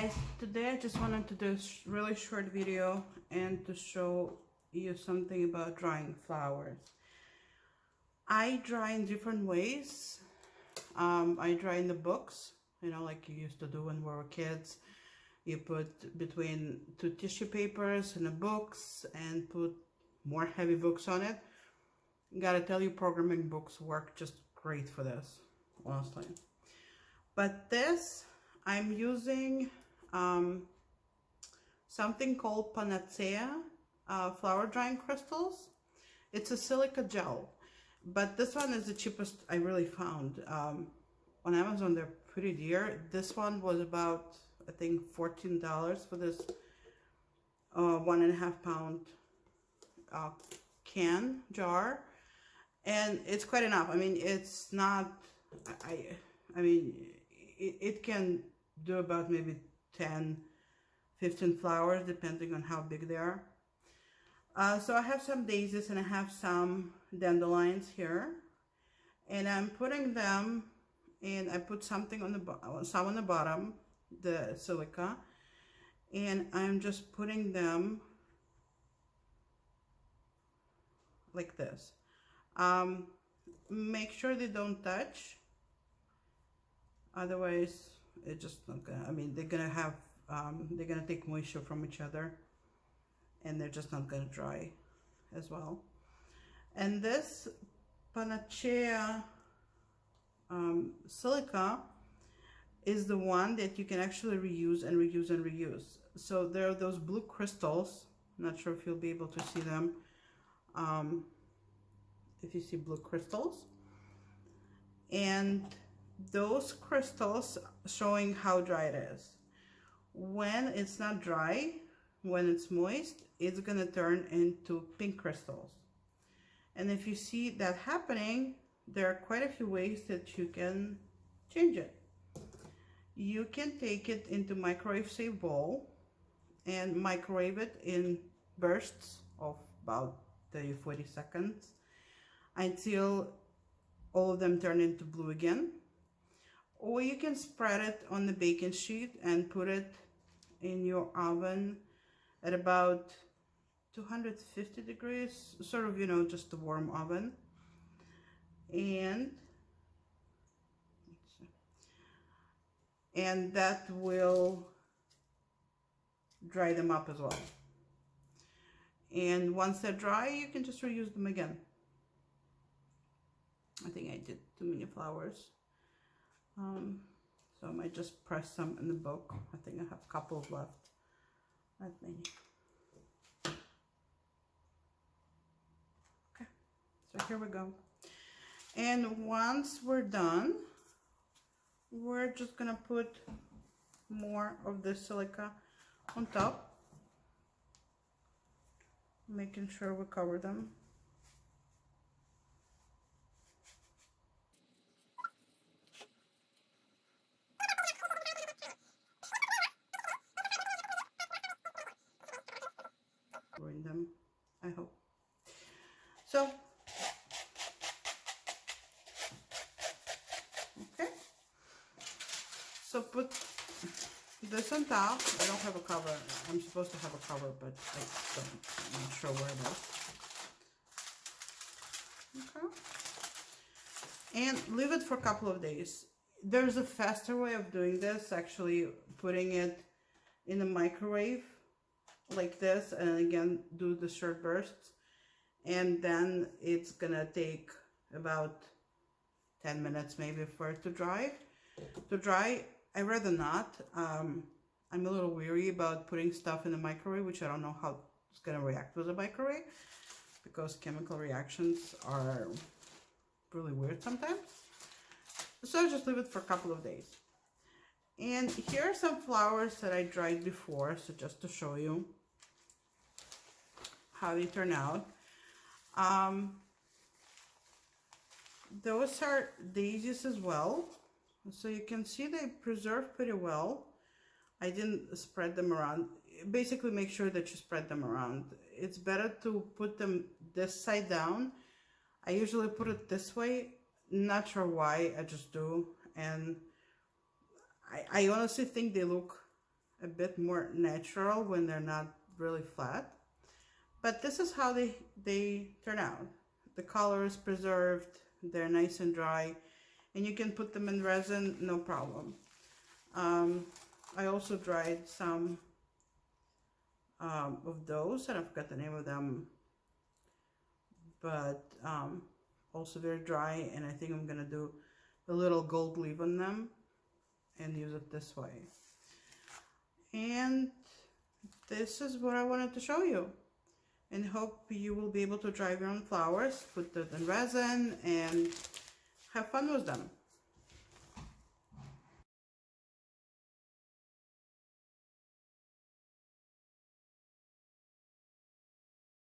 guys, today I just wanted to do a really short video and to show you something about drying flowers. I dry in different ways. I dry in the books, you know, like you used to do when we were kids. You put between two tissue papers in the books and put more heavy books on it. Gotta tell you, programming books work just great for this, honestly. But this, I'm using something called Panacea flower drying crystals. It's a silica gel, but this one is the cheapest I really found. On Amazon, they're pretty dear. This one was about, I think, $14 for this 1.5 pound jar, and it's quite enough. I mean, it's not, I mean, it can do about maybe 10, 15 flowers depending on how big they are. So I have some daisies and I have some dandelions here, and I'm putting them in. I put something on some on the bottom, the silica, and I'm just putting them like this. Make sure they don't touch, otherwise it's just not gonna, I mean, they're gonna have they're gonna take moisture from each other and they're just not gonna dry as well. And this Panacea silica is the one that you can actually reuse and reuse and reuse. So there are those blue crystals. Not sure if you'll be able to see them. If you see blue crystals, and those crystals showing how dry it is. When it's not dry, when it's moist, it's gonna turn into pink crystals. And if you see that happening, there are quite a few ways that you can change it. You can take it into microwave safe bowl and microwave it in bursts of about 30-40 seconds until all of them turn into blue again. Or you can spread it on the baking sheet and put it in your oven at about 250 degrees, sort of, you know, just a warm oven. And that will dry them up as well. And once they're dry, you can just reuse them again. I think I did too many flowers. So I might just press some in the book. I think I have a couple left. Not many. Okay, so here we go. And once we're done, we're just gonna put more of the silica on top, making sure we cover them. Ruin them, I hope. So, okay. So put this on top. I don't have a cover. I'm supposed to have a cover, but I don't. I'm not sure where it is. Okay. And leave it for a couple of days. There's a faster way of doing this, actually putting it in the microwave like this, and again do the short bursts, and then it's gonna take about 10 minutes maybe for it to dry. I rather not. I'm a little weary about putting stuff in the microwave, which I don't know how it's gonna react with the microwave, because chemical reactions are really weird sometimes. So just leave it for a couple of days. And here are some flowers that I dried before, so just to show you how they turn out. Those are daisies as well. So you can see they preserve pretty well. I didn't spread them around. Basically, make sure that you spread them around. It's better to put them this side down. I usually put it this way. Not sure why, I just do. And I honestly think they look a bit more natural when they're not really flat. But this is how they turn out. The color is preserved, they're nice and dry, and you can put them in resin, no problem. I also dried some of those, and I forgot the name of them, but also very dry, and I think I'm gonna do a little gold leaf on them and use it this way. And this is what I wanted to show you, and hope you will be able to dry your own flowers, put them in resin, and have fun with them.